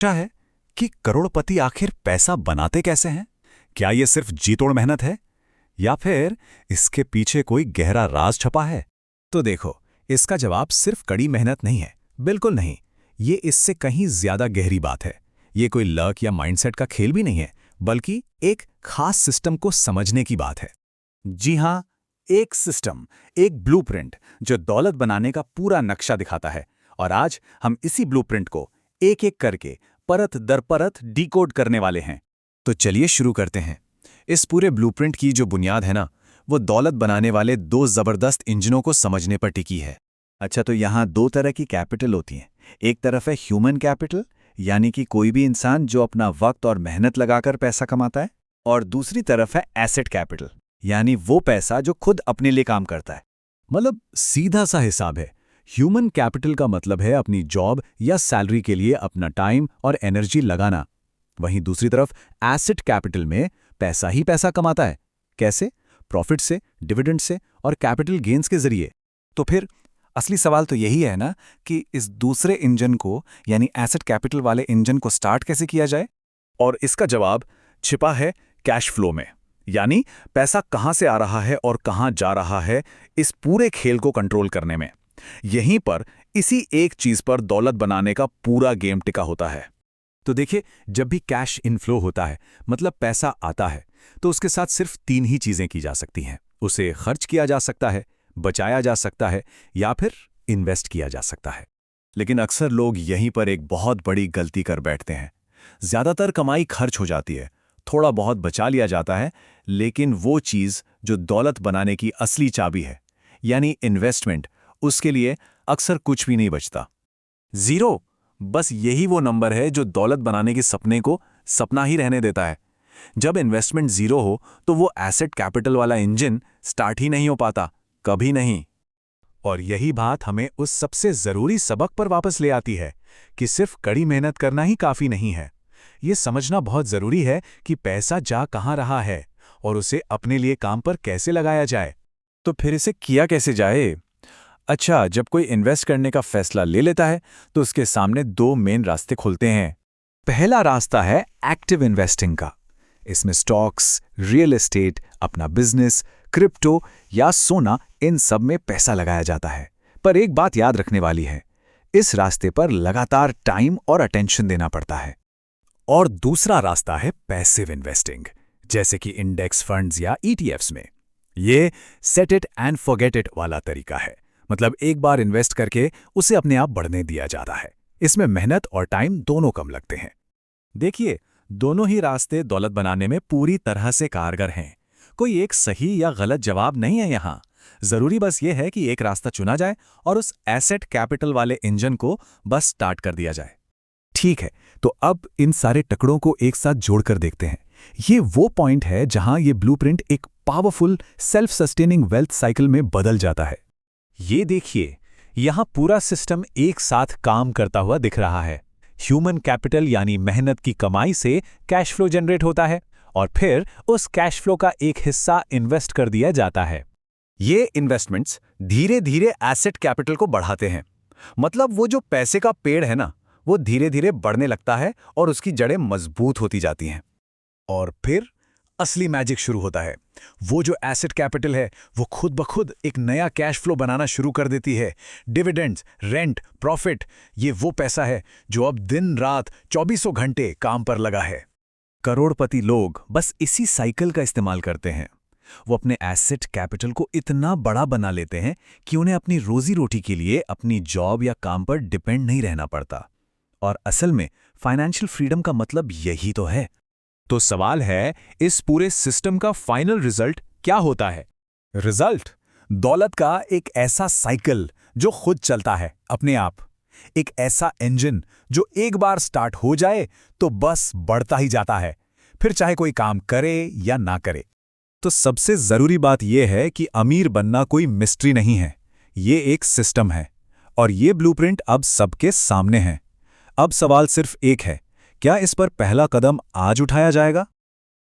क्या है कि करोड़पति आखिर पैसा बनाते कैसे हैं? क्या ये सिर्फ जी तोड़ मेहनत है या फिर इसके पीछे कोई गहरा राज छपा है? तो देखो, इसका जवाब सिर्फ कड़ी मेहनत नहीं है। बिल्कुल नहीं। ये इससे कहीं ज्यादा गहरी बात है। ये कोई लक या माइंडसेट का खेल भी नहीं है, बल्कि एक खास सिस्टम को समझने की बात है। जी हाँ, एक सिस्टम, एक ब्लूप्रिंट जो दौलत बनाने का पूरा नक्शा दिखाता है। और आज हम इसी ब्लूप्रिंट को एक एक करके परत दर परत डिकोड करने वाले हैं। तो चलिए शुरू करते हैं। इस पूरे ब्लूप्रिंट की जो बुनियाद है ना, वो दौलत बनाने वाले दो जबरदस्त इंजनों को समझने पर टिकी है। अच्छा, तो यहाँ दो तरह की कैपिटल होती हैं। एक तरफ है ह्यूमन कैपिटल, यानी कि कोई भी इंसान जो अपना वक्त और मेहनत लगाकर पैसा कमाता है, और दूसरी तरफ है एसेट कैपिटल, यानी वो पैसा जो खुद अपने लिए काम करता है। मतलब सीधा सा हिसाब है। ह्यूमन कैपिटल का मतलब है अपनी जॉब या सैलरी के लिए अपना टाइम और एनर्जी लगाना। वहीं दूसरी तरफ एसेट कैपिटल में पैसा ही पैसा कमाता है। कैसे? प्रॉफिट से, डिविडेंड से और कैपिटल गेन्स के जरिए। तो फिर असली सवाल तो यही है ना कि इस दूसरे इंजन को, यानी एसेट कैपिटल वाले इंजन को स्टार्ट कैसे किया जाए? और इसका जवाब छिपा है कैश फ्लो में, यानी पैसा कहां से आ रहा है और कहां जा रहा है, इस पूरे खेल को कंट्रोल करने में। यहीं पर इसी एक चीज पर दौलत बनाने का पूरा गेम टिका होता है। तो देखिए, जब भी कैश इनफ्लो होता है, मतलब पैसा आता है, तो उसके साथ सिर्फ तीन ही चीजें की जा सकती हैं। उसे खर्च किया जा सकता है, बचाया जा सकता है या फिर इन्वेस्ट किया जा सकता है। लेकिन अक्सर लोग यहीं पर एक बहुत बड़ी गलती कर बैठते हैं। ज्यादातर कमाई खर्च हो जाती है, थोड़ा बहुत बचा लिया जाता है, लेकिन वो चीज जो दौलत बनाने की असली चाबी है, यानी इन्वेस्टमेंट, उसके लिए अक्सर कुछ भी नहीं बचता। जीरो। बस यही वो नंबर है जो दौलत बनाने के सपने को सपना ही रहने देता है। जब इन्वेस्टमेंट जीरो हो तो वो एसेट कैपिटल वाला इंजन स्टार्ट ही नहीं हो पाता, कभी नहीं। और यही बात हमें उस सबसे जरूरी सबक पर वापस ले आती है कि सिर्फ कड़ी मेहनत करना ही काफी नहीं है। ये समझना बहुत जरूरी है कि पैसा जा कहां रहा है और उसे अपने लिए काम पर कैसे लगाया जाए। तो फिर इसे किया कैसे जाए? अच्छा, जब कोई इन्वेस्ट करने का फैसला ले लेता है तो उसके सामने दो मेन रास्ते खुलते हैं। पहला रास्ता है एक्टिव इन्वेस्टिंग का। इसमें स्टॉक्स, रियल एस्टेट, अपना बिजनेस, क्रिप्टो या सोना, इन सब में पैसा लगाया जाता है। पर एक बात याद रखने वाली है, इस रास्ते पर लगातार टाइम और अटेंशन देना पड़ता है। और दूसरा रास्ता है पैसिव इन्वेस्टिंग, जैसे कि इंडेक्स फंड्स या ईटीएफ्स में। ये set it and forget it वाला तरीका है। मतलब एक बार इन्वेस्ट करके उसे अपने आप बढ़ने दिया जाता है। इसमें मेहनत और टाइम दोनों कम लगते हैं। देखिए, दोनों ही रास्ते दौलत बनाने में पूरी तरह से कारगर हैं। कोई एक सही या गलत जवाब नहीं है यहाँ। जरूरी बस ये है कि एक रास्ता चुना जाए और उस एसेट कैपिटल वाले इंजन को बस स्टार्ट कर दिया जाए। ठीक है, तो अब इन सारे टुकड़ों को एक साथ जोड़कर देखते हैं। ये वो पॉइंट है जहां ये ब्लूप्रिंट एक powerful self sustaining wealth cycle में बदल जाता है। ये देखिए, यहां पूरा सिस्टम एक साथ काम करता हुआ दिख रहा है। ह्यूमन कैपिटल यानी मेहनत की कमाई से कैश फ्लो जनरेट होता है और फिर उस कैश फ्लो का एक हिस्सा इन्वेस्ट कर दिया जाता है। ये इन्वेस्टमेंट्स धीरे धीरे एसेट कैपिटल को बढ़ाते हैं। मतलब वो जो पैसे का पेड़ है ना, वो धीरे धीरे बढ़ने लगता है और उसकी जड़ें मजबूत होती जाती हैं। और फिर असली मैजिक शुरू होता है। वो जो एसेट कैपिटल है, वो खुद ब खुद एक नया कैश फ्लो बनाना शुरू कर देती है। डिविडेंड्स, रेंट, प्रॉफिट, ये वो पैसा है जो अब दिन रात 24 घंटे काम पर लगा है। करोड़पति लोग बस इसी साइकिल का इस्तेमाल करते हैं। वो अपने एसेट कैपिटल को इतना बड़ा बना लेते हैं कि उन्हें अपनी रोजी रोटी के लिए अपनी जॉब या काम पर डिपेंड नहीं रहना पड़ता। और असल में फाइनेंशियल फ्रीडम का मतलब यही तो है। तो सवाल है, इस पूरे सिस्टम का फाइनल रिजल्ट क्या होता है? रिजल्ट दौलत का एक ऐसा साइकिल जो खुद चलता है अपने आप। एक ऐसा इंजन जो एक बार स्टार्ट हो जाए तो बस बढ़ता ही जाता है, फिर चाहे कोई काम करे या ना करे। तो सबसे जरूरी बात यह है कि अमीर बनना कोई मिस्ट्री नहीं है, ये एक सिस्टम है। और ये ब्लूप्रिंट अब सबके सामने है। अब सवाल सिर्फ एक है, क्या इस पर पहला कदम आज उठाया जाएगा?